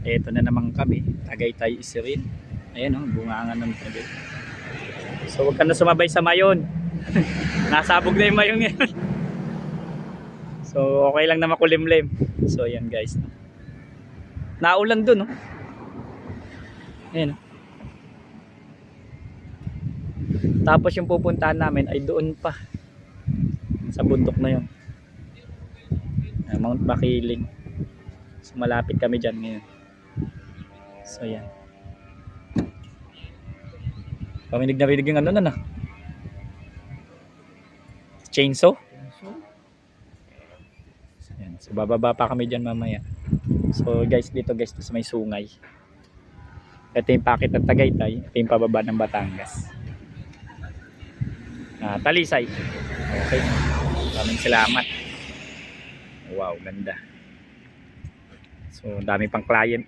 Eto na naman kami, Tagaytay Isirin. Ayan o, bungangan ng Tagay. So huwag ka na sumabay sa mayon. Nasabog na yung mayong yan. So okay lang na makulimlim. So ayan guys. Naulan dun o. Ayan o. Tapos yung pupuntahan namin ay doon pa. Sa bundok na yun. Mount Makiling. So malapit kami dyan ngayon. So yan. Paminig na rinig yung ano na. Chainsaw. So, yan. So bababa pa kami dyan mamaya. So guys, dito guys, sa may sungay. Ito yung packet ng Tagaytay. Ito yung pababa ng Batangas. Talisay. Okay. Maraming salamat. Wow, ganda. So dami pang client.